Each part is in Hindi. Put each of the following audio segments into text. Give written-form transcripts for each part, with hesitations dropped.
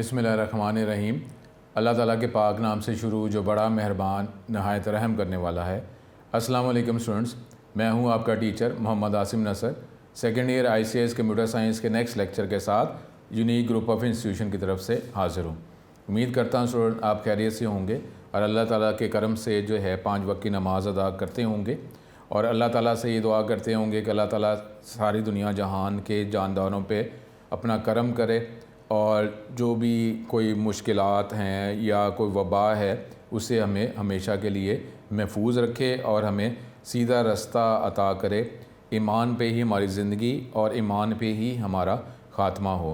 बिस्मिल्लाहिर्रहमानिर्रहीम। अल्लाह ताला के पाक नाम से शुरू जो बड़ा मेहरबान नहायत रहम करने वाला है। अस्सलाम वालेकुम स्टूडेंट्स, मैं हूं आपका teacher Mohammad Asim Nasar, second year ICS computer science के नेक्स्ट लेक्चर के साथ यूनिक ग्रुप ऑफ इंस्टीट्यूशन की तरफ से हाज़िर हूँ। उम्मीद करता हूँ स्टूडेंट आप खैरियत से होंगे और अल्लाह ताला के करम से जो है 5 वक्त की नमाज़ अदा करते होंगे और अल्लाह ताला से ये दुआ करते होंगे कि अल्लाह ताला सारी दुनिया जहान के जानदारों पे अपना करम करे और जो भी कोई मुश्किलात हैं या कोई वबा है उसे हमें हमेशा के लिए महफूज रखे और हमें सीधा रास्ता अता करे। ईमान पे ही हमारी ज़िंदगी और ईमान पे ही हमारा ख़ात्मा हो।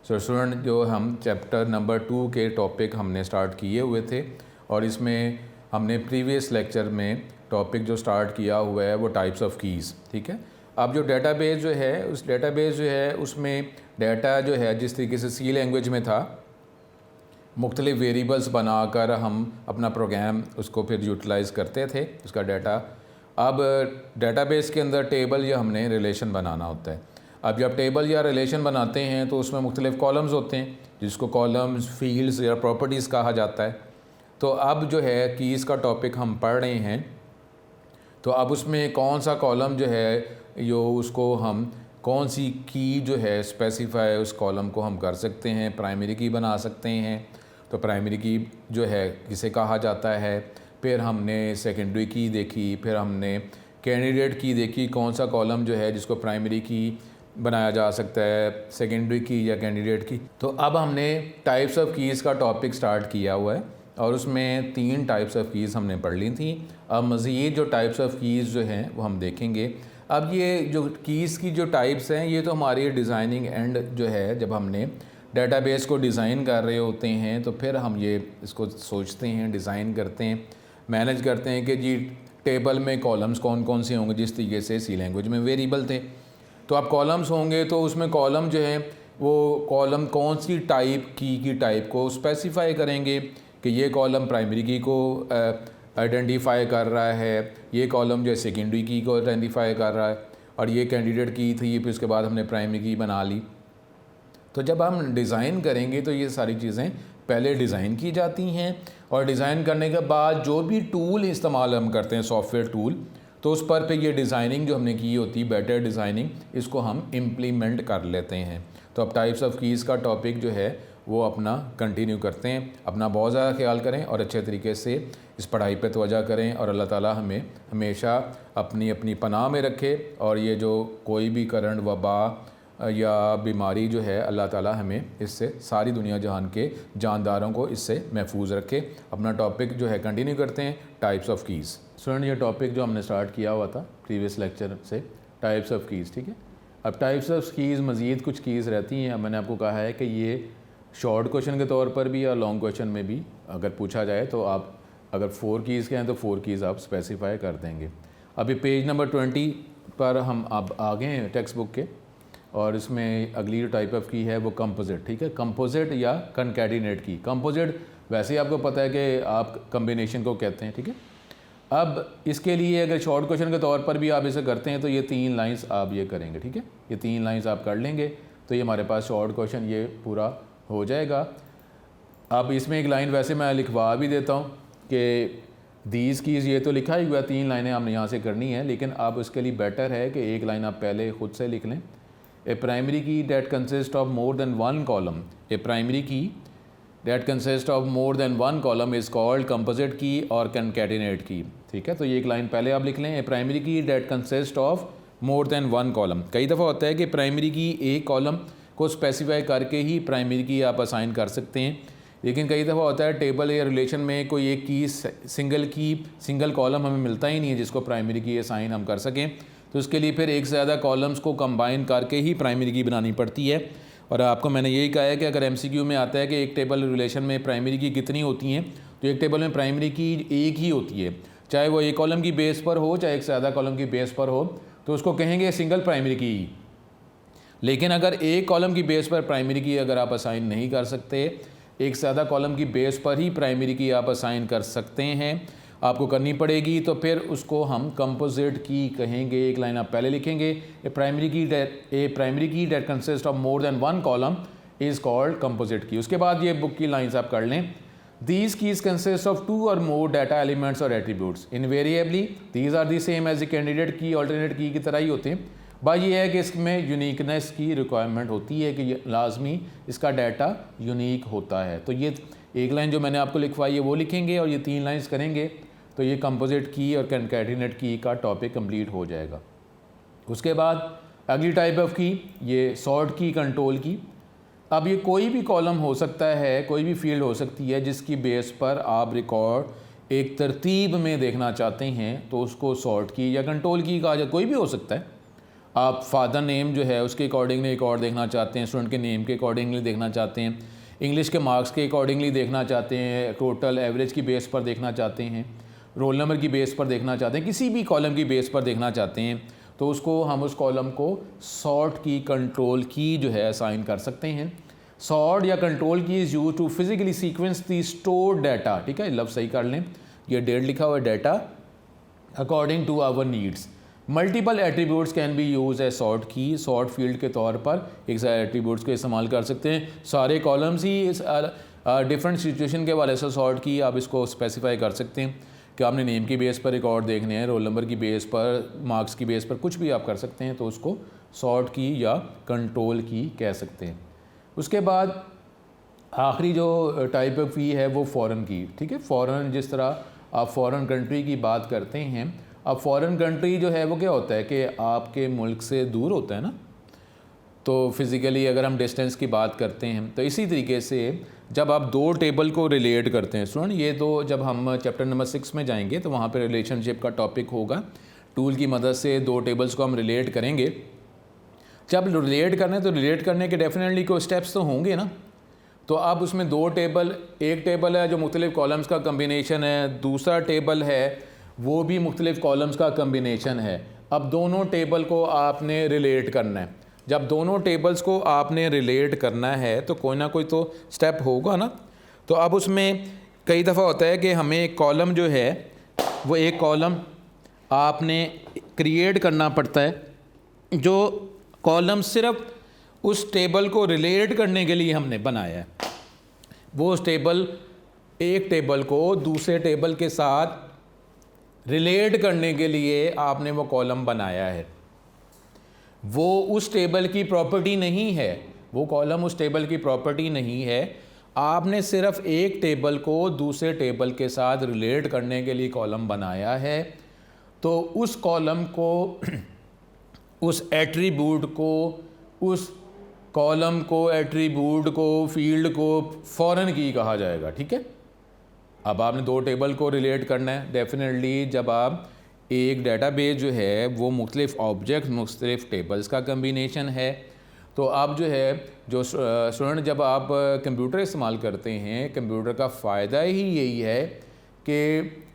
सो स्टूडेंट, जो हम चैप्टर नंबर 2 के टॉपिक हमने स्टार्ट किए हुए थे और इसमें हमने प्रीवियस लेक्चर में टॉपिक जो स्टार्ट किया हुआ है वो टाइप्स ऑफ कीज़, ठीक है। अब जो डेटाबेस जो है उस डेटाबेस जो है उसमें डाटा जो है जिस तरीके से सी लैंग्वेज में था, मुख्तलिफ़ वेरिएबल्स बनाकर हम अपना प्रोग्राम उसको फिर यूटिलाइज़ करते थे उसका डाटा। अब डेटाबेस के अंदर टेबल या हमने रिलेशन बनाना होता है। अब जब टेबल या रिलेशन बनाते हैं तो उसमें मुख्तलिफ़ कॉलम्स होते हैं जिसको कॉलम्स, फील्ड्स या प्रॉपर्टीज़ कहा जाता है। तो अब जो है कीज़ का टॉपिक हम पढ़ रहे हैं, तो अब उसमें कौन सा कॉलम जो है यो उसको हम कौन सी की जो है स्पेसिफाई उस कॉलम को हम कर सकते हैं, प्राइमरी की बना सकते हैं। तो प्राइमरी की जो है किसे कहा जाता है। फिर हमने सेकेंडरी की देखी, फिर हमने कैंडिडेट की देखी, कौन सा कॉलम जो है जिसको प्राइमरी की बनाया जा सकता है, सेकेंडरी की या कैंडिडेट की। तो अब हमने टाइप्स ऑफ कीज़ का टॉपिक स्टार्ट किया हुआ है और उसमें 3 टाइप्स ऑफ कीज़ हमने पढ़ ली थी। अब मज़ीद जो टाइप्स ऑफ कीज़ जो हैं वो हम देखेंगे। अब ये जो कीज़ की जो टाइप्स हैं ये तो हमारी डिज़ाइनिंग एंड जो है जब हमने डेटाबेस को डिज़ाइन कर रहे होते हैं तो फिर हम ये इसको सोचते हैं, डिज़ाइन करते हैं, मैनेज करते हैं कि जी टेबल में कॉलम्स कौन कौन से होंगे जिस तरीके से सी लैंग्वेज में वेरिएबल थे। तो अब कॉलम्स होंगे तो उसमें कॉलम जो है वो कॉलम कौन सी टाइप की टाइप को स्पेसिफाई करेंगे कि ये कॉलम प्राइमरी की को आइडेंटिफाई कर रहा है, ये कॉलम जो है सेकेंडरी की को आइडेंटिफाई कर रहा है और ये कैंडिडेट की थी, फिर उसके बाद हमने प्राइमरी की बना ली। तो जब हम डिज़ाइन करेंगे तो ये सारी चीज़ें पहले डिज़ाइन की जाती हैं और डिज़ाइन करने के बाद जो भी टूल इस्तेमाल हम करते हैं, सॉफ्टवेयर टूल, तो उस पर ये डिज़ाइनिंग जो हमने की होती है, बेटर डिज़ाइनिंग, इसको हम इम्प्लीमेंट कर लेते हैं। तो अब टाइप्स ऑफ कीज़ का टॉपिक जो है वो अपना कंटिन्यू करते हैं। अपना बहुत ज़्यादा ख्याल करें और अच्छे तरीके से इस पढ़ाई पे तवज्जो करें और अल्लाह ताला हमें हमेशा अपनी पनाह में रखे और ये जो कोई भी करंट वबा या बीमारी जो है अल्लाह ताला हमें इससे सारी दुनिया जहान के जानदारों को इससे महफूज रखे। अपना टॉपिक जो है कंटिन्यू करते हैं, टाइप्स ऑफ कीज़। स्टूडेंट, ये टॉपिक जो हमने स्टार्ट किया हुआ था प्रीवियस लेक्चर से, टाइप्स ऑफ कीज़, ठीक है। अब टाइप्स ऑफ कीज़ मज़ीद कुछ कीज़ रहती हैं। मैंने आपको कहा है कि ये शॉर्ट क्वेश्चन के तौर पर भी या लॉन्ग क्वेश्चन में भी अगर पूछा जाए तो आप अगर 4 कीज़ के हैं तो 4 कीज़ आप स्पेसिफाई कर देंगे। अभी पेज नंबर 20 पर हम अब आ गए हैं टेक्स्ट बुक के और इसमें अगली जो टाइप ऑफ की है वो कंपोजिट, ठीक है। कंपोजिट या कनकैटिनेट की। कंपोजिट वैसे ही आपको पता है कि आप कम्बिनेशन को कहते हैं, ठीक है। अब इसके लिए अगर शॉर्ट क्वेश्चन के तौर पर भी आप इसे करते हैं तो ये 3 लाइंस आप ये करेंगे, ठीक है। ये 3 लाइंस आप कर लेंगे तो ये हमारे पास शॉर्ट क्वेश्चन ये पूरा हो जाएगा। अब इसमें एक लाइन वैसे मैं लिखवा भी देता हूँ कि दीज़ कीज़, ये तो लिखा ही हुआ 3 लाइनें हमने यहाँ से करनी है, लेकिन अब उसके लिए बेटर है कि एक लाइन आप पहले ख़ुद से लिख लें। A primary key that consist of more than 1 column, a primary key that consist of more than 1 column is called composite key or कनकैटिनेट की, ठीक है। तो ये एक लाइन पहले आप लिख लें। A primary key that consist of more than 1 column. कई दफ़ा होता है कि प्राइमरी की एक कॉलम को स्पेसिफाई करके ही प्राइमरी की आप असाइन कर सकते हैं, लेकिन कई दफ़ा होता है टेबल या रिलेशन में कोई एक की सिंगल कॉलम हमें मिलता ही नहीं है जिसको प्राइमरी की असाइन हम कर सकें। तो उसके लिए फिर एक से ज़्यादा कॉलम्स को कंबाइन करके ही प्राइमरी की बनानी पड़ती है। और आपको मैंने यही कहा है कि अगर MCQ में आता है कि एक टेबल रिलेशन में प्राइमरी की कितनी होती हैं, तो एक टेबल में प्राइमरी की एक ही होती है, चाहे वो एक कॉलम की बेस पर हो चाहे एक से ज़्यादा कॉलम की बेस पर हो, तो उसको कहेंगे सिंगल प्राइमरी की। लेकिन अगर एक कॉलम की बेस पर प्राइमरी की अगर आप असाइन नहीं कर सकते, एक से ज़्यादा कॉलम की बेस पर ही प्राइमरी की आप असाइन कर सकते हैं, आपको करनी पड़ेगी, तो फिर उसको हम कंपोजिट की कहेंगे। एक लाइन आप पहले लिखेंगे, a primary key that consist of more than 1 column is called composite key. उसके बाद ये बुक की लाइन्स आप कर लें, These keys consist of 2 or more data elements or attributes. Invariably, these are the same as the candidate key, alternate key की तरह ही होते हैं। बात ये है कि इसमें यूनिकनेस की रिक्वायरमेंट होती है कि लाजमी इसका डाटा यूनिक होता है। तो ये एक लाइन जो मैंने आपको लिखवाई है वो लिखेंगे और ये 3 लाइन्स करेंगे तो ये कंपोजिट की और कंकैटिनेट की का टॉपिक कंप्लीट हो जाएगा। उसके बाद अगली टाइप ऑफ की, ये सॉर्ट की, कंट्रोल की। अब ये कोई भी कॉलम हो सकता है, कोई भी फील्ड हो सकती है जिसकी बेस पर आप रिकॉर्ड एक तरतीब में देखना चाहते हैं तो उसको सॉर्ट की या कंट्रोल की कहा जाए। कोई भी हो सकता है। आप फादर नेम जो है उसके अकॉर्डिंगली रिकॉर्ड देखना चाहते हैं, स्टूडेंट के नेम के अकॉर्डिंगली देखना चाहते हैं, इंग्लिश के मार्क्स के अकॉर्डिंगली देखना चाहते हैं, टोटल एवरेज की बेस पर देखना चाहते हैं, रोल नंबर की बेस पर देखना चाहते हैं, किसी भी कॉलम की बेस पर देखना चाहते हैं तो उसको हम उस कॉलम को सॉर्ट की, कंट्रोल की जो है असाइन कर सकते हैं। सॉर्ट या control key is use to physically sequence the stored data. ठीक है, लफ्ज़ सही कर लें, ये डेट लिखा हुआ है, data according to our needs. Multiple attributes can be use as sort key. Sort field के तौर पर एक सारे एट्रीब्यूट्स को इस्तेमाल कर सकते हैं। सारे कॉलम्स ही डिफरेंट सिचुएशन के वाले से सॉर्ट की आप इसको स्पेसिफाई कर सकते हैं कि आपने नेम की बेस पर रिकॉर्ड देखने हैं, रोल नंबर की बेस पर, मार्क्स की बेस पर, कुछ भी आप कर सकते हैं तो उसको सॉर्ट की या कंट्रोल की कह सकते हैं। उसके बाद आखिरी जो टाइप ऑफ की है वो फ़ॉरेन की। ठीक है, फ़ॉरेन, जिस तरह आप फ़ॉरेन कंट्री की बात करते हैं, अब फ़ॉरेन कंट्री जो है वो क्या होता है कि आपके मुल्क से दूर होता है ना, तो फिज़िकली अगर हम डिस्टेंस की बात करते हैं तो इसी तरीके से जब आप 2 टेबल को रिलेट करते हैं, स्टूडेंट ये तो जब हम चैप्टर नंबर 6 में जाएंगे तो वहाँ पे रिलेशनशिप का टॉपिक होगा। टूल की मदद से 2 टेबल्स को हम रिलेट करेंगे। जब रिलेट करने तो रिलेट करने के डेफिनेटली कोई स्टेप्स तो होंगे ना। तो अब उसमें 2 टेबल, एक टेबल है जो मुख्तलिफ़ कॉलम्स का कम्बिनेशन है, दूसरा टेबल है वो भी मुख्तलिफ़ कॉलम्स का कम्बिनेशन है। अब दोनों टेबल को आपने रिलेट करना है। जब दोनों टेबल्स को आपने रिलेट करना है तो कोई ना कोई तो स्टेप होगा ना। तो अब उसमें कई दफ़ा होता है कि हमें एक कॉलम जो है वो एक कॉलम आपने क्रिएट करना पड़ता है जो कॉलम सिर्फ उस टेबल को रिलेट करने के लिए हमने बनाया है। वो उस टेबल, एक टेबल को दूसरे टेबल के साथ रिलेट करने के लिए आपने वो कॉलम बनाया है। वो उस टेबल की प्रॉपर्टी नहीं है, वो कॉलम उस टेबल की प्रॉपर्टी नहीं है। आपने सिर्फ एक टेबल को दूसरे टेबल के साथ रिलेट करने के लिए कॉलम बनाया है। तो उस कॉलम को, उस एट्रीब्यूट को, उस कॉलम को, एट्रीब्यूट को, फील्ड को फॉरेन की कहा जाएगा। ठीक है, अब आपने 2 टेबल को रिलेट करना है। डेफिनेटली जब आप एक डेटाबेस जो है वो मुख्तलिफ़ ऑब्जेक्ट, मुख्तलिफ़ टेबल्स का कम्बिनेशन है, तो आप जो है जो स्टूडेंट जब आप कंप्यूटर इस्तेमाल करते हैं, कंप्यूटर का फ़ायदा ही यही है कि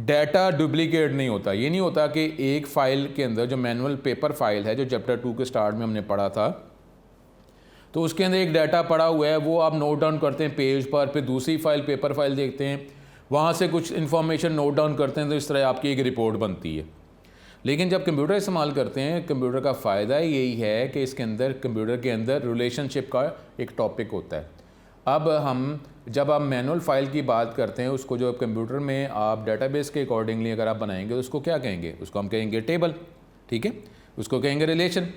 डाटा डुप्लीकेट नहीं होता। ये नहीं होता कि एक फ़ाइल के अंदर, जो मैनुअल पेपर फाइल है जो चैप्टर 2 के स्टार्ट में हमने पढ़ा था, तो उसके अंदर एक डाटा पड़ा हुआ है, वो आप नोट डाउन करते हैं पेज पर, फिर दूसरी फाइल, पेपर फाइल देखते हैं, वहाँ से कुछ इन्फॉर्मेशन नोट डाउन करते हैं, तो इस तरह आपकी एक रिपोर्ट बनती है। लेकिन जब कंप्यूटर इस्तेमाल करते हैं, कंप्यूटर का फ़ायदा यही है कि इसके अंदर, कंप्यूटर के अंदर रिलेशनशिप का एक टॉपिक होता है। अब हम जब आप मैनुअल फाइल की बात करते हैं, उसको जो कंप्यूटर में आप डेटाबेस के अकॉर्डिंगली अगर आप बनाएंगे तो उसको क्या कहेंगे? उसको हम कहेंगे टेबल। ठीक है, उसको कहेंगे रिलेशन।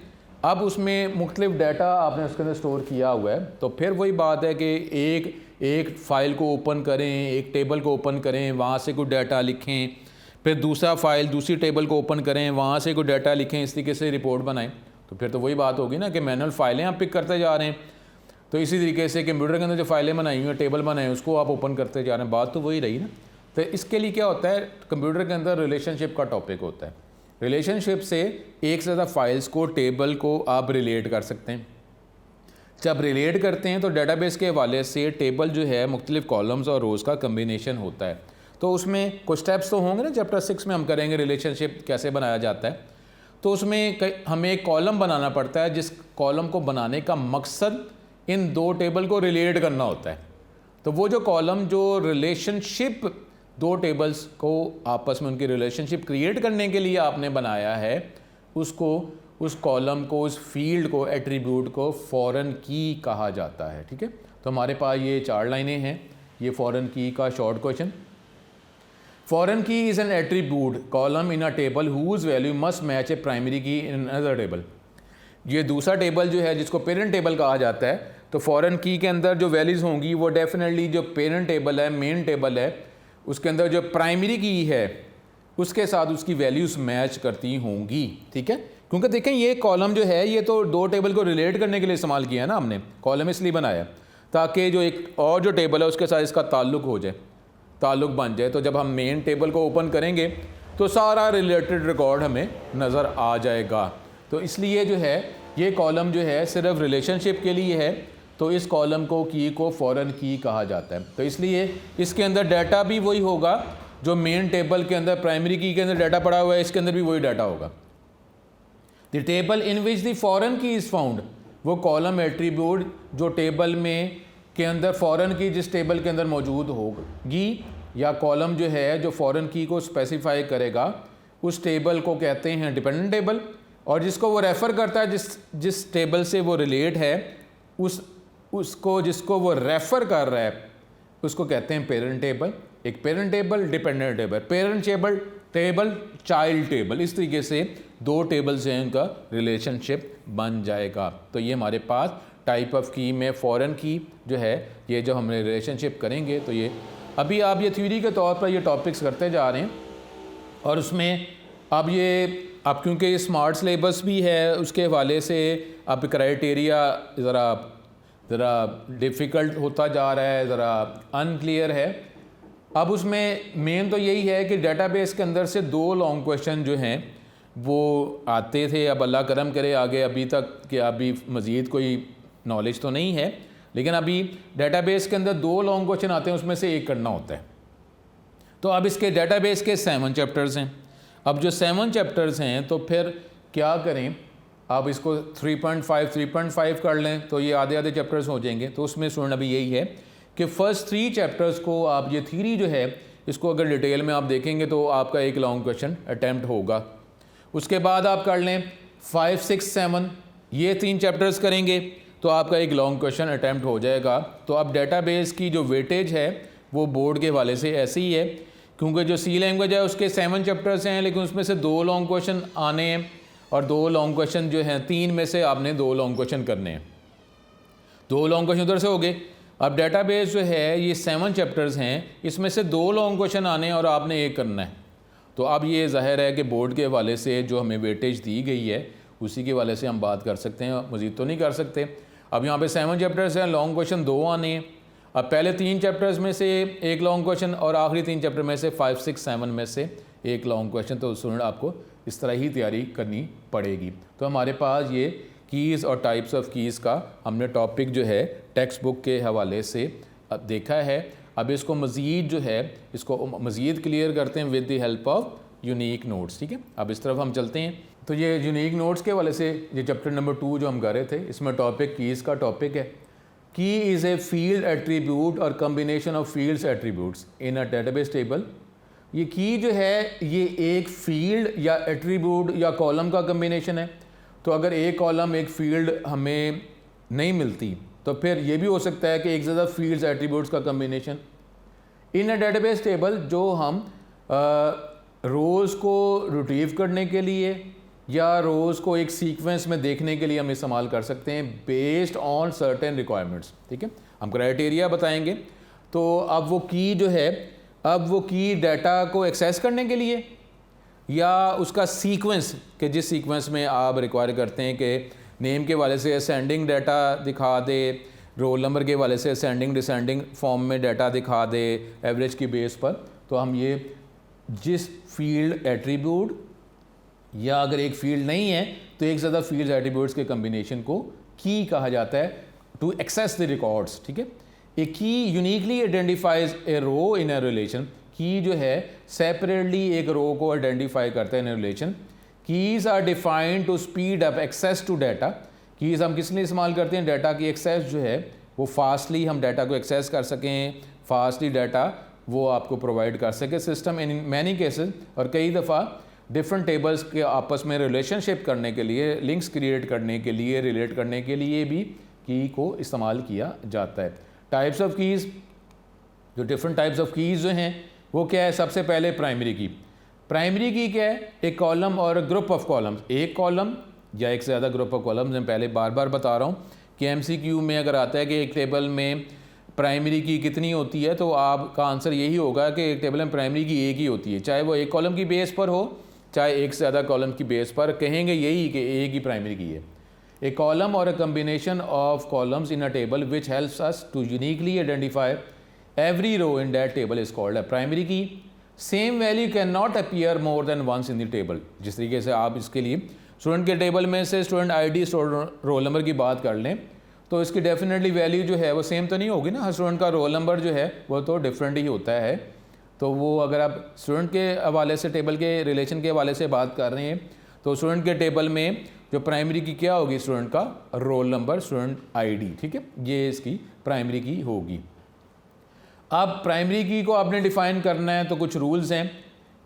अब उसमें मुख्तलिफ डाटा आपने उसके अंदर स्टोर किया हुआ है, तो फिर वही बात है कि एक फ़ाइल को ओपन करें, एक टेबल को ओपन करें, वहाँ से कुछ डाटा लिखें, फिर दूसरा फाइल, दूसरी टेबल को ओपन करें, वहाँ से कुछ डाटा लिखें, इस तरीके से रिपोर्ट बनाएं। तो फिर तो वही बात होगी ना कि मैनुअल फाइलें आप पिक करते जा रहे हैं। तो इसी तरीके से कंप्यूटर के अंदर जो फाइलें बनाई हुई हैं, टेबल बनाए हैं, उसको आप ओपन करते जा रहे हैं। बात तो वही रही ना। तो इसके लिए क्या होता है, कंप्यूटर के अंदर रिलेशनशिप का टॉपिक होता है। रिलेशनशिप से एक से ज़्यादा फाइल्स को, टेबल को आप रिलेट कर सकते हैं। जब रिलेट करते हैं तो डेटाबेस के हवाले से टेबल जो है मुख्तलिफ कॉलम्स और रोज़ का कम्बिनेशन होता है। तो उसमें कुछ स्टेप्स तो होंगे ना, चैप्टर 6 में हम करेंगे रिलेशनशिप कैसे बनाया जाता है। तो उसमें हमें एक कॉलम बनाना पड़ता है, जिस कॉलम को बनाने का मकसद इन 2 टेबल को रिलेट करना होता है। तो वो जो कॉलम, जो रिलेशनशिप 2 टेबल्स को आपस में उनकी रिलेशनशिप क्रिएट करने के लिए आपने बनाया है, उसको, उस कॉलम को, उस फील्ड को, एट्रीब्यूट को फॉरेन की कहा जाता है। ठीक है, तो हमारे पास ये 4 लाइनें हैं। ये फॉरेन की का short question. Foreign key is an attribute column in a table whose value must match a primary key in another table. ये दूसरा टेबल जो है जिसको पेरेंट टेबल कहा जाता है, तो फॉरेन की के अंदर जो वैल्यूज़ होंगी वो डेफिनेटली जो पेरेंट टेबल है, मेन टेबल है, उसके अंदर जो प्राइमरी की है उसके साथ उसकी वैल्यूज़ मैच करती होंगी। ठीक है, क्योंकि देखें ये कॉलम जो है ये तो दो टेबल को रिलेट करने के लिए इस्तेमाल किया है ना हमने, कॉलम इसलिए बनाया ताकि जो एक और जो टेबल है उसके साथ इसका ताल्लुक़ हो जाए, ताल्लुक़ बन जाए। तो जब हम मेन टेबल को ओपन करेंगे तो सारा रिलेटेड रिकॉर्ड हमें नज़र आ जाएगा। तो इसलिए जो है ये कॉलम जो है सिर्फ रिलेशनशिप के लिए है, तो इस कॉलम को की को फॉरेन की कहा जाता है। तो इसलिए इसके अंदर डाटा भी वही होगा जो मेन टेबल के अंदर प्राइमरी की के अंदर डाटा पड़ा हुआ है, इसके अंदर भी वही डाटा होगा। The table in which the foreign key is found, वो कॉलम एट्रीब्यूट जो टेबल में के अंदर फॉरेन की जिस टेबल के अंदर मौजूद होगी, या कॉलम जो है जो फॉरेन की को स्पेसिफाई करेगा, उस टेबल को कहते हैं डिपेंडेंट टेबल। और जिसको वो रेफ़र करता है, जिस टेबल से वो रिलेट है, उसको जिसको वो रेफ़र कर रहा है उसको कहते हैं पेरेंट टेबल। एक parent table, dependent table, parent table child table, इस तरीके से दो टेबल से उनका रिलेशनशिप बन जाएगा। तो ये हमारे पास टाइप ऑफ की में फॉरेन की जो है, ये जो हम रिलेशनशिप करेंगे, तो ये अभी आप ये थ्योरी के तौर पर ये टॉपिक्स करते जा रहे हैं। और उसमें अब क्योंकि ये स्मार्ट सिलेबस भी है, उसके हवाले से अब क्राइटेरिया ज़रा डिफ़िकल्ट होता जा रहा है, ज़रा अनक्लियर है। अब उसमें मेन तो यही है कि डेटाबेस के अंदर से 2 लॉन्ग क्वेश्चन जो हैं वो आते थे। अब अल्लाह करम करे आगे, अभी तक कि अभी मज़ीद कोई नॉलेज तो नहीं है, लेकिन अभी डेटाबेस के अंदर 2 लॉन्ग क्वेश्चन आते हैं, उसमें से एक करना होता है। तो अब इसके डेटाबेस के 7 चैप्टर्स हैं। अब जो 7 चैप्टर्स हैं तो फिर क्या करें, आप इसको 3.5 कर लें तो ये आधे चैप्टर्स हो जाएंगे। तो उसमें स्टूडेंट अभी यही है कि फ़र्स्ट 3 चैप्टर्स को आप ये थ्योरी जो है इसको अगर डिटेल में आप देखेंगे तो आपका एक लॉन्ग क्वेश्चन अटैम्प्ट होगा। उसके बाद आप कर लें 5, 6, 7, ये 3 चैप्टर्स करेंगे तो आपका एक लॉन्ग क्वेश्चन अटैम्प्ट हो जाएगा। तो अब डेटाबेस की जो वेटेज है वो बोर्ड के हवाले से ऐसी ही है, क्योंकि जो सी लैंग्वेज है उसके 7 चैप्टर्स हैं, लेकिन उसमें से 2 लॉन्ग क्वेश्चन आने हैं, और 2 लॉन्ग क्वेश्चन जो हैं 3 में से आपने 2 लॉन्ग क्वेश्चन करने हैं। 2 लॉन्ग क्वेश्चन उधर से हो गए। अब डेटाबेस जो है ये 7 चैप्टर्स हैं, इसमें से 2 लॉन्ग क्वेश्चन आने हैं और आपने एक करना है। तो अब ये ज़ाहिर है कि बोर्ड के हवाले से जो हमें वेटेज दी गई है उसी के हवाले से हम बात कर सकते हैं, मज़ीद तो नहीं कर सकते। अब यहाँ पे 7 चैप्टर्स हैं, लॉन्ग क्वेश्चन 2 आने हैं। अब पहले 3 चैप्टर्स में से एक लॉन्ग क्वेश्चन और आखिरी 3 चैप्टर में से 5, 6, 7 में से एक लॉन्ग क्वेश्चन। तो स्टूडेंट आपको इस तरह ही तैयारी करनी पड़ेगी। तो हमारे पास ये कीज़ और टाइप्स ऑफ कीज़ का हमने टॉपिक जो है टेक्स्ट बुक के हवाले से देखा है। अब इसको मज़ीद जो है इसको मज़ीद क्लियर करते हैं with the help of unique notes. ठीक है, अब इस तरफ हम चलते हैं। तो ये यूनिक नोट्स के हवाले से ये चैप्टर नंबर 2 जो हम कर रहे थे, इसमें टॉपिक कीज़ का टॉपिक है। की इज़ ए फील्ड एट्रीब्यूट और combination of fields attributes in a database table. ये की जो है ये एक फील्ड या एट्रीब्यूट या कॉलम का कम्बिनेशन है। तो अगर एक कॉलम एक फील्ड हमें नहीं मिलती तो फिर ये भी हो सकता है कि एक ज़्यादा फील्ड्स एट्रीब्यूट्स का combination in a database table, जो हम रोज़ को रिट्रीव करने के लिए या रोज़ को एक सीक्वेंस में देखने के लिए हम इस्तेमाल कर सकते हैं बेस्ड ऑन सर्टेन रिक्वायरमेंट्स। ठीक है, हम क्राइटेरिया बताएंगे। तो अब वो की जो है, अब वो की डाटा को एक्सेस करने के लिए या उसका सीक्वेंस, कि जिस सीक्वेंस में आप रिक्वायर करते हैं कि नेम के वाले से असेंडिंग डाटा दिखा दे, रोल नंबर के वाले से असेंडिंग डिसेंडिंग फॉर्म में डाटा दिखा दे एवरेज की बेस पर। तो हम ये जिस फील्ड एट्रीब्यूट या अगर एक फील्ड नहीं है तो एक ज़्यादा फील्ड एट्रीब्यूट्स के कम्बिनेशन को की कहा जाता है टू एक्सेस द रिकॉर्ड्स। ठीक है, a key uniquely identifies a row in a relation. Key जो है सेपरेटली एक रो को आइडेंटिफाई करता है in relation. Keys are defined to speed up access to data. Keys हम किस लिए इस्तेमाल करते हैं, डाटा की एक्सेस जो है वो फास्टली हम डाटा को एक्सेस कर सकें, फास्टली डाटा वो आपको प्रोवाइड कर सके सिस्टम इन मैनी केसेस। और कई दफ़ा डिफरेंट टेबल्स के आपस में रिलेशनशिप करने के लिए, लिंक्स क्रिएट करने के लिए, रिलेट करने के लिए भी की को इस्तेमाल किया जाता है। टाइप्स ऑफ कीज़, जो डिफरेंट टाइप्स ऑफ कीज़ जो हैं वो क्या है? सबसे पहले प्राइमरी की। प्राइमरी की क्या है? एक कॉलम और ग्रुप ऑफ कॉलम्स, एक कॉलम या एक से ज़्यादा ग्रुप ऑफ कॉलम्स। मैं पहले बार बार बता रहा हूँ कि MCQ में अगर आता है कि एक टेबल में प्राइमरी की कितनी होती है, तो आपका आंसर यही होगा कि एक टेबल में प्राइमरी की एक ही होती है, चाहे वो एक कॉलम की बेस पर हो चाहे एक से ज़्यादा कॉलम की बेस पर, कहेंगे यही कि एक ही प्राइमरी की है। A column or a combination of columns in a table which helps us to uniquely identify every row in that table is called a primary key. Same value can not appear more than once in the table. जिस तरीके से आप इसके लिए स्टूडेंट के टेबल में से स्टूडेंट ID, रोल नंबर की बात कर लें, तो इसकी डेफिनेटली वैल्यू जो है वो सेम तो नहीं होगी ना। हर स्टूडेंट का रोल नंबर जो है वो तो डिफरेंट ही होता है। तो वो अगर आप स्टूडेंट के हवाले से, टेबल के रिलेशन के हवाले से बात कर रहे हैं, तो स्टूडेंट के टेबल में जो प्राइमरी की क्या होगी? स्टूडेंट का रोल नंबर, स्टूडेंट ID, ठीक है, ये इसकी प्राइमरी की होगी। अब प्राइमरी की को आपने डिफाइन करना है तो कुछ रूल्स हैं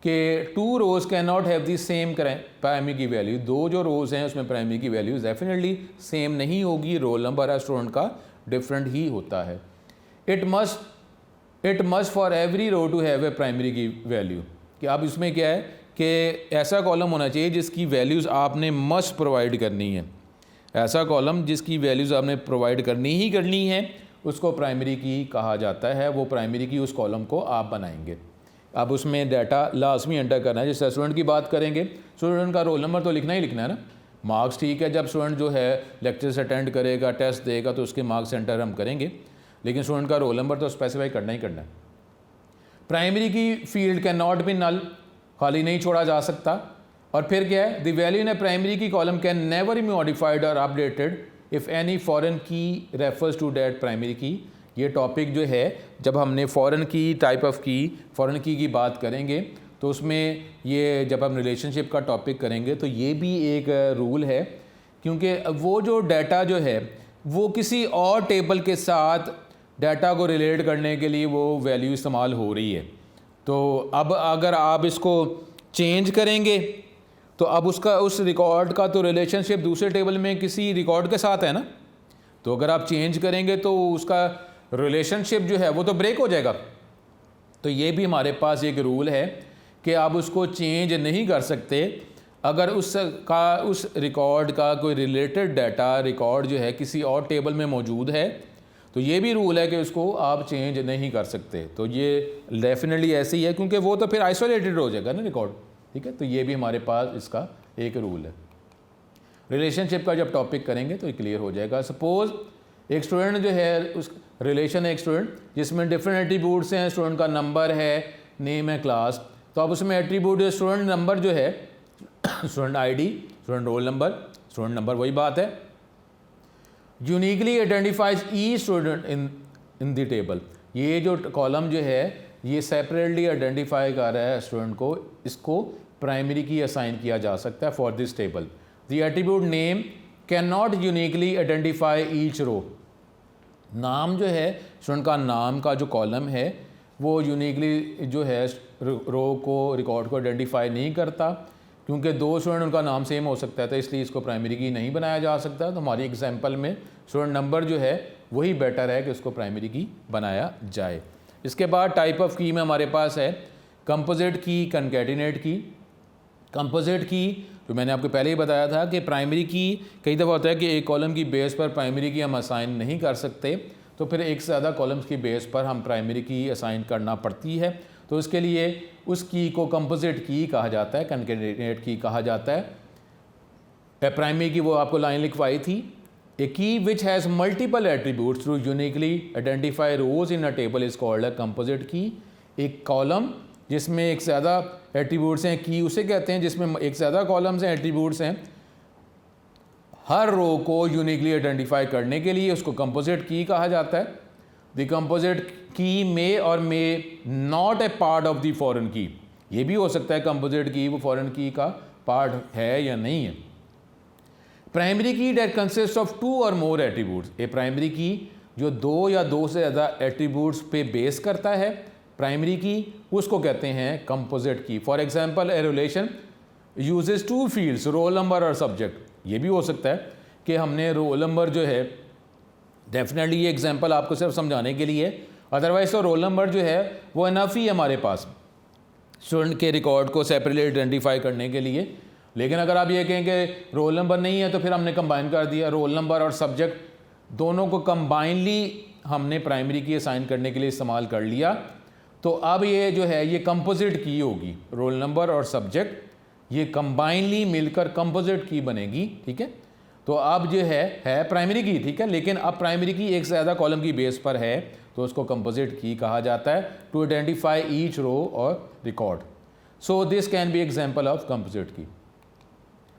कि 2 rows can not have the same primary key value. 2 जो रोज़ हैं उसमें primary key value definitely same नहीं होगी, रोल नंबर है स्टूडेंट का डिफरेंट ही होता है। It must for every row to have a primary key value, कि अब इसमें क्या है कि ऐसा कॉलम होना चाहिए जिसकी वैल्यूज़ आपने मस्ट प्रोवाइड करनी है। ऐसा कॉलम जिसकी वैल्यूज़ आपने प्रोवाइड करनी ही करनी है, उसको प्राइमरी की कहा जाता है। वो प्राइमरी की उस कॉलम को आप बनाएंगे। अब उसमें डाटा लाजमी एंटर करना है। जैसे स्टूडेंट की बात करेंगे, स्टूडेंट का रोल नंबर तो लिखना ही लिखना है ना। मार्क्स ठीक है, जब स्टूडेंट जो है लेक्चर्स अटेंड करेगा, टेस्ट देगा, तो उसके मार्क्स एंटर हम करेंगे, लेकिन स्टूडेंट का रोल नंबर तो स्पेसिफाई करना ही करना है। Primary key field can not be null, खाली नहीं छोड़ा जा सकता। और फिर क्या है? The value in a primary key column can never be modified or updated if any foreign key refers to that primary key. ये टॉपिक जो है, जब हमने फॉरेन की, टाइप ऑफ की, फॉरेन की बात करेंगे, तो उसमें ये जब हम रिलेशनशिप का टॉपिक करेंगे तो ये भी एक रूल है, क्योंकि वो जो डाटा जो है वो किसी और टेबल के साथ डाटा को रिलेट करने के लिए वो वैल्यू इस्तेमाल हो रही है। तो अब अगर आप इसको चेंज करेंगे तो अब उसका, उस रिकॉर्ड का तो रिलेशनशिप दूसरे टेबल में किसी रिकॉर्ड के साथ है ना। तो अगर आप चेंज करेंगे तो उसका रिलेशनशिप जो है वो तो ब्रेक हो जाएगा। तो ये भी हमारे पास एक रूल है कि आप उसको चेंज नहीं कर सकते अगर उस रिकॉर्ड का कोई रिलेटेड डाटा रिकॉर्ड जो है किसी और टेबल में मौजूद है, तो ये भी रूल है कि उसको आप चेंज नहीं कर सकते। तो ये डेफिनेटली ऐसे ही है, क्योंकि वो तो फिर आइसोलेटेड हो जाएगा ना रिकॉर्ड, ठीक है। तो ये भी हमारे पास इसका एक रूल है। रिलेशनशिप का जब टॉपिक करेंगे तो ये क्लियर हो जाएगा। सपोज़ एक स्टूडेंट जो है, उस रिलेशन है एक स्टूडेंट जिसमें डिफरेंट एट्रीब्यूट्स हैं, स्टूडेंट का नंबर है, नेम है, क्लास। तो अब उसमें एट्रीब्यूट स्टूडेंट नंबर जो है, student ID, student roll number, student number, वही बात है। Uniquely identifies E student in the table. ये जो कॉलम जो है ये सेपरेटली आइडेंटिफाई कर रहा है स्टूडेंट को, इसको प्राइमरी की असाइन किया जा सकता है for this table. The attribute name can not uniquely identify each row. नाम जो है, स्टूडेंट का नाम का जो कॉलम है वो यूनिकली जो है रो को, रिकॉर्ड को आइडेंटिफाई नहीं करता, क्योंकि 2 स्टूडेंट उनका नाम सेम हो सकता है, तो इसलिए इसको प्राइमरी की नहीं बनाया जा सकता। तो हमारी एग्जांपल में स्टूडेंट नंबर जो है वही बेटर है कि उसको प्राइमरी की बनाया जाए। इसके बाद टाइप ऑफ की में हमारे पास है कंपोजिट की, कनकैटिनेट की। कंपोजिट की तो मैंने आपको पहले ही बताया था कि प्राइमरी की कई दफ़ा होता है कि एक कॉलम की बेस पर प्राइमरी की हम असाइन नहीं कर सकते, तो फिर एक से ज़्यादा कॉलम्स की बेस पर हम प्राइमरी की असाइन करना पड़ती है। तो उसके लिए उस की को कंपोजिट की कहा जाता है, कनकैटिनेट की कहा जाता है। प्राइमरी की वो आपको लाइन लिखवाई थी, a key which has multiple attributes to uniquely identify rows in a table is called a composite key. एक कॉलम जिसमें एक से ज़्यादा एट्रीब्यूट्स हैं, की उसे कहते हैं जिसमें एक से ज़्यादा कॉलम्स हैं, एट्रीब्यूट्स हैं। हर रो को यूनिकली आइडेंटिफाई करने के लिए उसको कंपोजिट की कहा जाता है। द कंपोजिट की मे और may not a part of the foreign की। ये भी हो सकता है कंपोजिट की वो फॉरेन की का पार्ट है या नहीं है। Primary key that consist of 2 और मोर एट्रीब्यूट्स। ए प्राइमरी की जो 2 या 2 से ज़्यादा एट्रीब्यूट्स पे बेस करता है प्राइमरी की, उसको कहते हैं composite key. For example a relation uses two fields roll number और सब्जेक्ट। ये भी हो सकता है कि हमने रोल नंबर जो है, डेफिनेटली ये एग्जांपल आपको सिर्फ समझाने के लिए, अदरवाइज तो रोल नंबर जो है वो इनफ ही है हमारे पास स्टूडेंट के रिकॉर्ड को सेपरेटली आइडेंटिफाई करने के लिए। लेकिन अगर आप ये कहें कि रोल नंबर नहीं है तो फिर हमने कंबाइन कर दिया, रोल नंबर और सब्जेक्ट दोनों को कंबाइनली हमने प्राइमरी की असाइन करने के लिए इस्तेमाल कर लिया। तो अब ये जो है ये कंपोजिट की होगी, रोल नंबर और सब्जेक्ट ये कंबाइनली मिलकर कंपोजिट की बनेगी, ठीक है। तो अब जो है प्राइमरी की, ठीक है, लेकिन अब प्राइमरी की एक से ज़्यादा कॉलम की बेस पर है तो उसको कंपोजिट की कहा जाता है, टू आइडेंटिफाई ईच रो और record. So this can be example of composite key.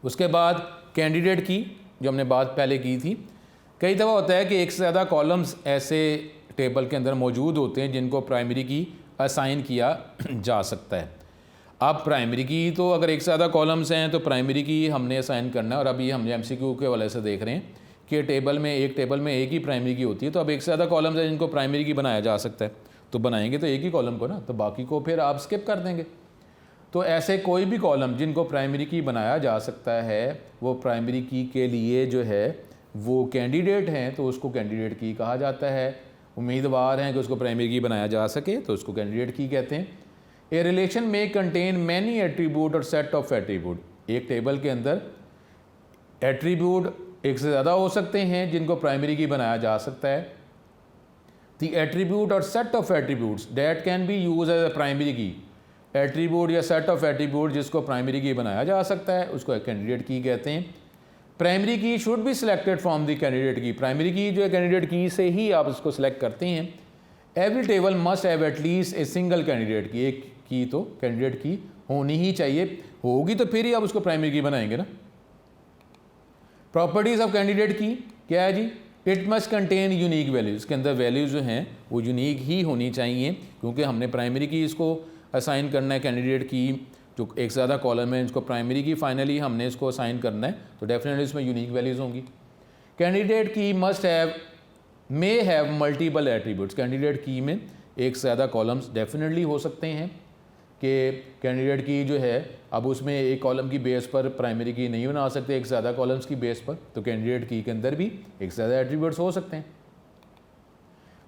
उसके बाद कैंडिडेट की, जो हमने बात पहले की थी, कई दफ़ा होता है कि एक से ज़्यादा कॉलम्स ऐसे टेबल के अंदर मौजूद होते हैं जिनको प्राइमरी की असाइन किया जा सकता है। अब प्राइमरी की तो अगर एक से ज़्यादा कॉलम्स हैं तो प्राइमरी की हमने असाइन करना है, और अभी हमने एमसीक्यू के हवाले से देख रहे हैं कि टेबल में एक ही प्राइमरी की होती है। तो अब एक से ज़्यादा कॉलम्स हैं जिनको प्राइमरी की बनाया जा सकता है, तो बनाएंगे तो एक ही कॉलम को ना, तो बाकी को फिर आप स्किप कर देंगे। तो ऐसे कोई भी कॉलम जिनको प्राइमरी की बनाया जा सकता है वो प्राइमरी की के लिए जो है वो कैंडिडेट हैं, तो उसको कैंडिडेट की कहा जाता है। उम्मीदवार हैं कि उसको प्राइमरी की बनाया जा सके तो उसको कैंडिडेट की कहते हैं। ए रिलेशन में contain many attribute or set of attribute. एक टेबल के अंदर एट्रीब्यूट एक से ज़्यादा हो सकते हैं जिनको प्राइमरी की बनाया जा सकता है। The attribute or set of attributes that can be use as a primary key. Attribute या सेट ऑफ एट्रीब्यूट जिसको प्राइमरी की बनाया जा सकता है उसको कैंडिडेट की कहते हैं। प्राइमरी की should be selected from the candidate की। प्राइमरी की जो है कैंडिडेट की से ही आप उसको सिलेक्ट करते हैं। Every table must have at least a single candidate की। एक की तो कैंडिडेट की होनी ही चाहिए, होगी तो फिर ही आप उसको प्राइमरी की बनाएंगे ना। प्रॉपर्टीज ऑफ कैंडिडेट की क्या है जी? It must contain unique values. इसके अंदर वैल्यूज़ जो हैं वो यूनिक ही होनी चाहिए, क्योंकि हमने प्राइमरी की इसको असाइन करना है। कैंडिडेट की जो एक से ज़्यादा कॉलम है इसको प्राइमरी की फाइनली हमने इसको असाइन करना है, तो डेफिनेटली इसमें यूनिक वैल्यूज़ होंगी। कैंडिडेट की must have may have multiple attributes. Candidate की में एक से ज़्यादा कॉलम्स डेफिनेटली हो सकते हैं कि कैंडिडेट की जो है अब उसमें एक कॉलम की बेस पर प्राइमरी की नहीं बना सकते, एक से ज़्यादा कॉलम्स की बेस पर, तो कैंडिडेट की के अंदर भी एक से ज़्यादा एट्रीब्यूट्स हो सकते हैं।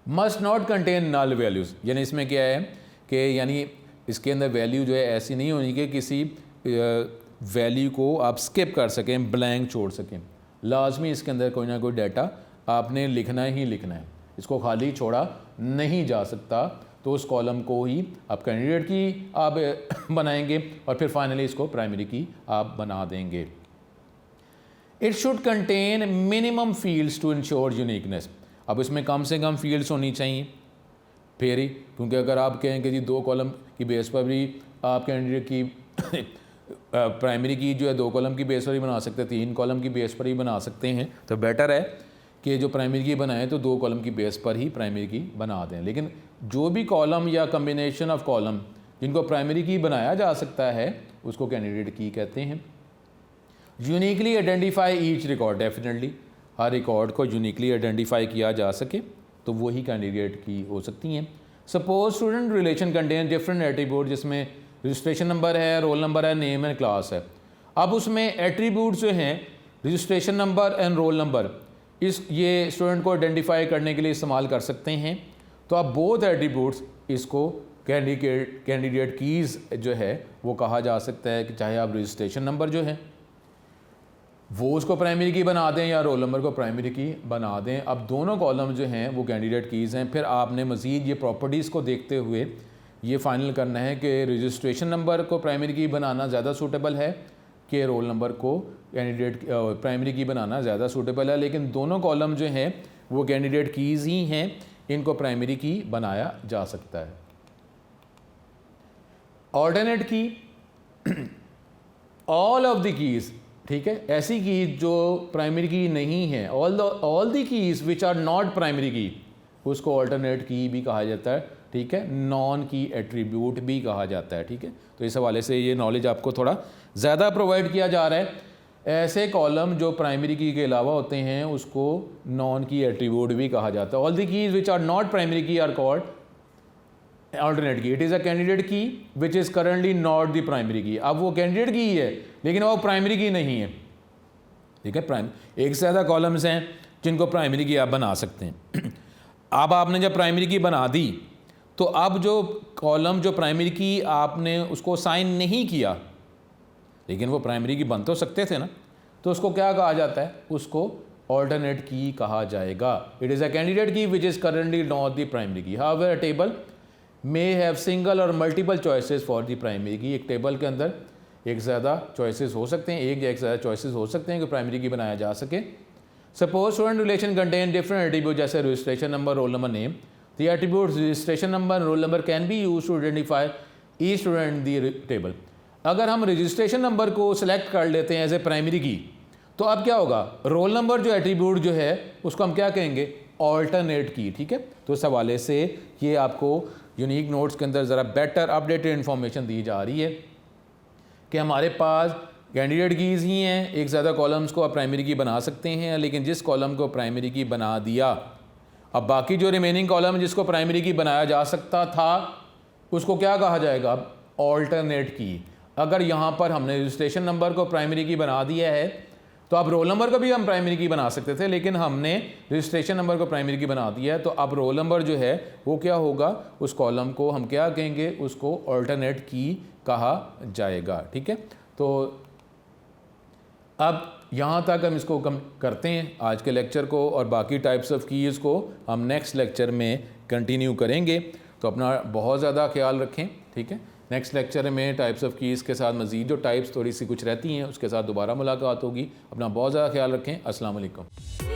Must not contain null values, यानी इसमें क्या है कि यानी इसके अंदर वैल्यू जो है ऐसी नहीं होनी कि किसी वैल्यू को आप स्किप कर सकें, ब्लैंक छोड़ सकें। लाजमी इसके अंदर कोई ना कोई डाटा आपने लिखना ही लिखना है, इसको खाली छोड़ा नहीं जा सकता। तो उस कॉलम को ही आप कैंडिडेट की आप बनाएंगे और फिर फाइनली इसको प्राइमरी की आप बना देंगे। It should contain minimum fields to ensure uniqueness. अब इसमें कम से कम फील्ड्स होनी चाहिए फिर ही, क्योंकि अगर आप कहें कि जी 2 कॉलम की बेस पर भी आप कैंडिडेट की प्राइमरी की जो है 2 कॉलम की बेस पर ही बना सकते हैं, 3 कॉलम की बेस पर ही बना सकते हैं, तो बेटर है कि जो प्राइमरी की बनाएं तो 2 कॉलम की बेस पर ही प्राइमरी की बना दें। लेकिन जो भी कॉलम या कम्बिनेशन ऑफ कॉलम जिनको प्राइमरी की बनाया जा सकता है उसको कैंडिडेट की कहते हैं। Uniquely identify each record. Definitely हर रिकॉर्ड को यूनिकली आइडेंटिफाई किया जा सके तो वही कैंडिडेट की हो सकती हैं। Suppose student relation contain different attribute, जिसमें रजिस्ट्रेशन नंबर है, रोल नंबर है, नेम एंड क्लास है। अब उसमें एट्रीब्यूट्स जो हैं registration number and roll number, ये स्टूडेंट को आइडेंटिफाई करने के लिए इस्तेमाल कर सकते हैं। तो अब बोथ एट्रीब्यूट्स इसको कैंडिडेट कीज़ जो है वो कहा जा सकता है कि चाहे आप रजिस्ट्रेशन नंबर जो है वो उसको प्राइमरी की बना दें या रोल नंबर को प्राइमरी की बना दें। अब दोनों कॉलम जो हैं वो कैंडिडेट कीज़ हैं। फिर आपने मज़ीद ये प्रॉपर्टीज़ को देखते हुए ये फाइनल करना है कि रजिस्ट्रेशन नंबर को प्राइमरी की बनाना ज़्यादा सूटेबल है कि रोल नंबर को कैंडिडेट प्राइमरी की बनाना ज़्यादा सूटेबल है। लेकिन दोनों कॉलम जो हैं वो कैंडिडेट कीज़ ही हैं, इनको प्राइमरी की बनाया जा सकता है। ऑल्टरनेट की, ऑल ऑफ द कीज़, ठीक है, ऐसी कीज़ जो प्राइमरी की नहीं है, all the keys which are not primary key, उसको ऑल्टरनेट की भी कहा जाता है, ठीक है। नॉन की एट्रीब्यूट भी कहा जाता है, ठीक है। तो इस हवाले से ये नॉलेज आपको थोड़ा ज़्यादा प्रोवाइड किया जा रहा है। ऐसे कॉलम जो प्राइमरी की के अलावा होते हैं उसको नॉन की एट्रीब्यूट भी कहा जाता है। All the keys which are not primary key are called alternate key. It is a candidate key which is currently not the primary key. अब वो कैंडिडेट की है लेकिन वो प्राइमरी की नहीं है, ठीक है। एक से ज़्यादा कॉलम्स हैं जिनको प्राइमरी की आप बना सकते हैं। अब आपने जब प्राइमरी की बना दी तो अब जो कॉलम जो प्राइमरी की आपने उसको साइन नहीं किया, लेकिन वो प्राइमरी की बन तो सकते थे ना, तो उसको क्या कहा जाता है, उसको ऑल्टरनेट की कहा जाएगा। It is a candidate key which is currently not the primary key. However a table may have single or multiple choices for the primary key. एक टेबल के अंदर एक ज़्यादा चॉइसेस हो सकते हैं, एक या एक ज़्यादा चॉइसेस हो सकते हैं कि प्राइमरी की बनाया जा सके। Suppose student relation contain different attribute जैसे registration number, roll number, name. The attribute registration number, roll number can be use to identify each student the table. अगर हम रजिस्ट्रेशन नंबर को सिलेक्ट कर लेते हैं एज ए प्राइमरी की, तो अब क्या होगा, रोल नंबर जो एट्रीब्यूट जो है उसको हम क्या कहेंगे, ऑल्टरनेट की, ठीक है। तो इस हवाले से ये आपको यूनिक नोट्स के अंदर ज़रा बेटर अपडेटेड इन्फॉर्मेशन दी जा रही है कि हमारे पास कैंडिडेट कीज़ ही हैं, एक ज़्यादा कॉलम्स को आप प्राइमरी की बना सकते हैं, लेकिन जिस कॉलम को प्राइमरी की बना दिया, अब बाकी जो रिमेनिंग कॉलम जिसको प्राइमरी की बनाया जा सकता था उसको क्या कहा जाएगा, अब ऑल्टरनेट की। अगर यहाँ पर हमने रजिस्ट्रेशन नंबर को प्राइमरी की बना दिया है तो अब रोल नंबर को भी हम प्राइमरी की बना सकते थे, लेकिन हमने रजिस्ट्रेशन नंबर को प्राइमरी की बना दिया है, तो अब रोल नंबर जो है वो क्या होगा, उस कॉलम को हम क्या कहेंगे, उसको ऑल्टरनेट की कहा जाएगा, ठीक है। तो अब यहाँ तक हम इसको कम करते हैं आज के लेक्चर को, और बाकी टाइप्स ऑफ कीज़ को हम नेक्स्ट लेक्चर में कंटिन्यू करेंगे। तो अपना बहुत ज़्यादा ख्याल रखें, ठीक है। नेक्स्ट लेक्चर में टाइप्स ऑफ कीज़ के साथ मज़ीद जो टाइप्स थोड़ी सी कुछ रहती हैं उसके साथ दोबारा मुलाकात होगी। अपना बहुत ज़्यादा ख्याल रखें। अस्सलाम वालेकुम।